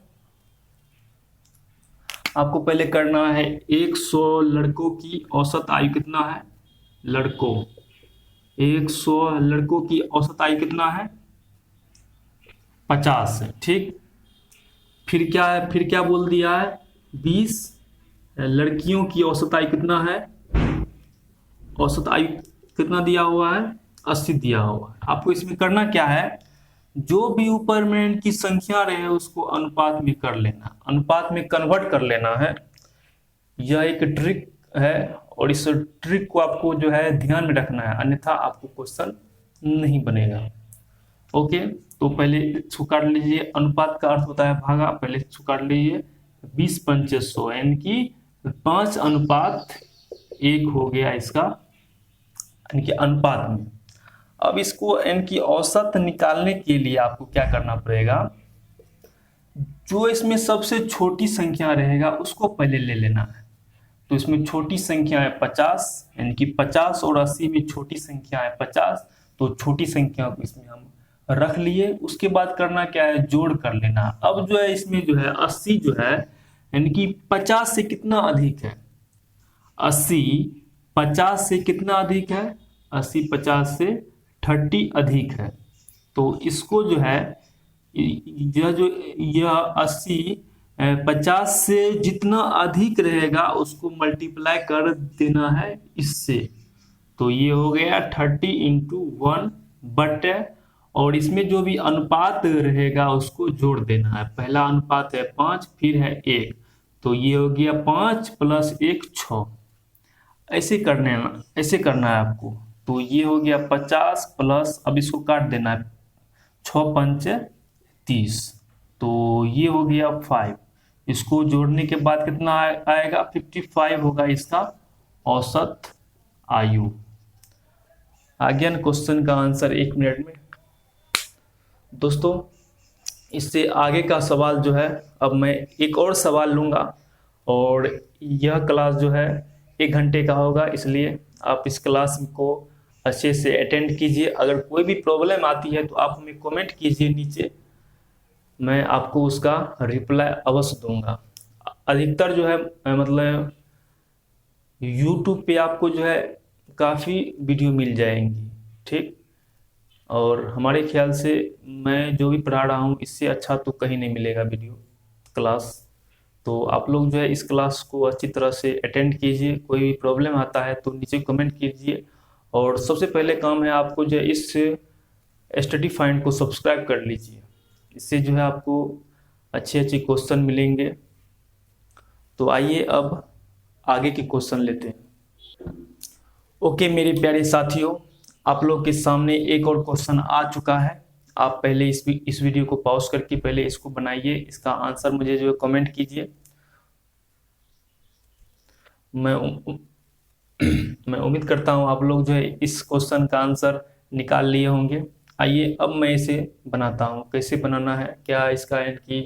आपको पहले करना है 100 लड़कों की औसत आयु कितना है, लड़कों 100 लड़कों की औसत आयु कितना है, 50 है, ठीक। फिर क्या है, फिर क्या बोल दिया है, 20 लड़कियों की औसत आयु कितना है, औसत आयु कितना दिया हुआ है, 80 दिया हुआ है। आपको इसमें करना क्या है, जो भी ऊपर में इनकी संख्या रहे उसको अनुपात में कर लेना, अनुपात में कन्वर्ट कर लेना है। यह एक ट्रिक है और इस ट्रिक को आपको जो है ध्यान में रखना है, अन्यथा आपको क्वेश्चन नहीं बनेगा। ओके, तो पहले इसको काट लीजिए, अनुपात का अर्थ होता है भागा, पहले इसको काट लीजिए, 20 पंचे 100 यानी कि 5:1 हो गया इसका, यानी कि अनुपात में। अब इसको इनकी औसत निकालने के लिए आपको क्या करना पड़ेगा, जो इसमें सबसे छोटी संख्या रहेगा उसको पहले ले लेना है। तो इसमें छोटी संख्या है 50, यानी कि 50 और 80 में छोटी संख्या है 50, तो छोटी संख्या को इसमें हम रख लिए। उसके बाद करना क्या है, जोड़ कर लेना। अब जो है इसमें जो है 80 जो है यानी कि 50 से कितना अधिक है, 80 50 से कितना अधिक है, 80 50 से 30 अधिक है। तो इसको जो है यह 80 50 से जितना अधिक रहेगा उसको मल्टीप्लाई कर देना है इससे। तो ये हो गया 30 इंटू 1 बटे, और इसमें जो भी अनुपात रहेगा उसको जोड़ देना है। पहला अनुपात है 5, फिर है 1, तो ये हो गया 5 + 1 6। ऐसे करना है आपको। तो ये हो गया 50 प्लस, अब इसको काट देना है, 6 पंच 30, तो ये हो गया 5। इसको जोड़ने के बाद कितना आएगा, 55 होगा इसका औसत आयु। आ गया ना क्वेश्चन का आंसर 1 मिनट में। दोस्तों इससे आगे का सवाल जो है, अब मैं एक और सवाल लूंगा, और यह क्लास जो है 1 घंटे का होगा, इसलिए आप इस क्लास को अच्छे से अटेंड कीजिए। अगर कोई भी प्रॉब्लम आती है तो आप हमें कमेंट कीजिए नीचे, मैं आपको उसका रिप्लाई अवश्य दूंगा। अधिकतर जो है मतलब यूट्यूब पे आपको जो है काफ़ी वीडियो मिल जाएंगी, ठीक। और हमारे ख्याल से मैं जो भी पढ़ा रहा हूँ इससे अच्छा तो कहीं नहीं मिलेगा वीडियो क्लास। तो आप लोग जो है इस क्लास को अच्छी तरह से अटेंड कीजिए। कोई भी प्रॉब्लम आता है तो नीचे कमेंट कीजिए। और सबसे पहले काम है आपको जो है इस स्टडी फाइंड को सब्सक्राइब कर लीजिए। इससे जो है आपको अच्छे अच्छे क्वेश्चन मिलेंगे। तो आइए अब आगे के क्वेश्चन लेते हैं। ओके मेरे प्यारे साथियों, आप लोग के सामने एक और क्वेश्चन आ चुका है। आप पहले इस वीडियो को पॉज करके पहले इसको बनाइए, इसका आंसर मुझे जो है कमेंट कीजिए। मैं उम्मीद करता हूँ आप लोग जो है इस क्वेश्चन का आंसर निकाल लिए होंगे। आइए अब मैं इसे बनाता हूँ। कैसे बनाना है, क्या इसका इनकी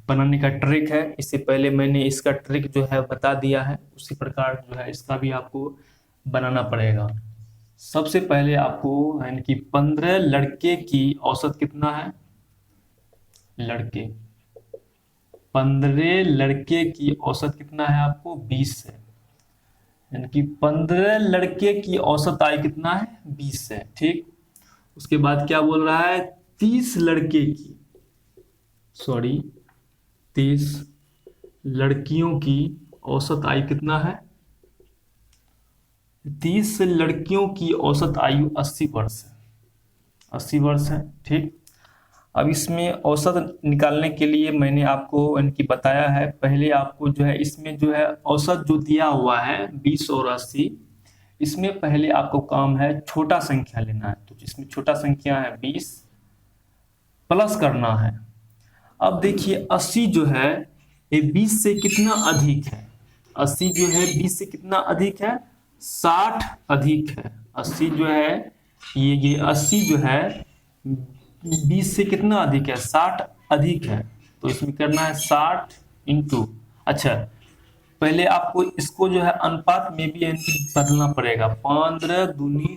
बनाने का ट्रिक है, इससे पहले मैंने इसका ट्रिक जो है बता दिया है। उसी प्रकार जो है इसका भी आपको बनाना पड़ेगा। सबसे पहले आपको यानी कि 15 लड़के की औसत कितना है, लड़के 15 लड़के की औसत कितना है आपको 20 है। यानी कि 15 लड़के की औसत आय कितना है 20 है, ठीक। उसके बाद क्या बोल रहा है 30 लड़के की 30 लड़कियों की औसत आयु कितना है, 30 लड़कियों की औसत आयु 80 वर्ष है, 80 वर्ष है, ठीक। अब इसमें औसत निकालने के लिए मैंने आपको इनकी बताया है। पहले आपको जो है इसमें जो है औसत जो दिया हुआ है 20 और 80, इसमें पहले आपको काम है छोटा संख्या लेना है। तो जिसमें छोटा संख्या है 20 प्लस करना है। अब देखिए 80 जो है ये 20 से कितना अधिक है, 80 जो है 20 से कितना अधिक है 60 अधिक है। 80 जो है ये 80 जो है 20 से कितना अधिक है 60 अधिक है। तो इसमें करना है 60 इंटू, अच्छा पहले आपको इसको जो है अनुपात में भी बदलना पड़ेगा। 15 दूनी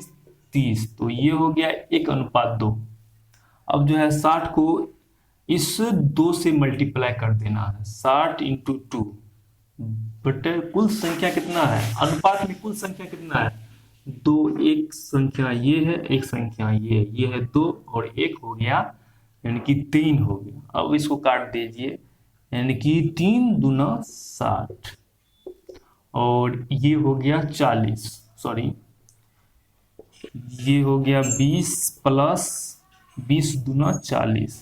30, तो ये हो गया 1:2। अब जो है 60 को इस 2 से मल्टीप्लाई कर देना है, 60 इंटू 2 बटे कुल संख्या कितना है, अनुपात में कुल संख्या कितना है 2। एक संख्या ये है, एक संख्या ये है 2 और 1 हो गया यानी कि 3 हो गया। अब इसको काट दीजिए यानी कि 3 दूना 60 और ये हो गया 40, सॉरी ये हो गया 20 प्लस 20 दूना 40,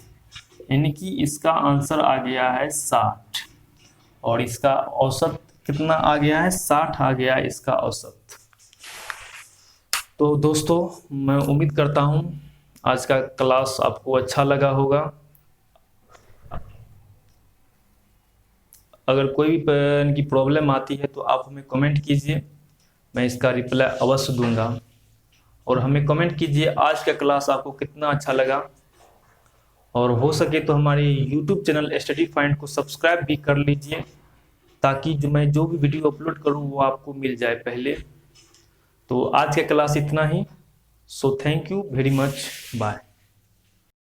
यानी कि इसका आंसर आ गया है 60 और इसका औसत कितना आ गया है 60 आ गया इसका औसत। तो दोस्तों मैं उम्मीद करता हूं आज का क्लास आपको अच्छा लगा होगा। अगर कोई भी इनकी प्रॉब्लम आती है तो आप हमें कमेंट कीजिए, मैं इसका रिप्लाई अवश्य दूंगा। और हमें कमेंट कीजिए आज का क्लास आपको कितना अच्छा लगा। और हो सके तो हमारे YouTube चैनल स्टडी फाइंड को सब्सक्राइब भी कर लीजिए, ताकि मैं जो भी वीडियो अपलोड करूं वो आपको मिल जाए पहले। तो आज का क्लास इतना ही। So thank you very much, bye.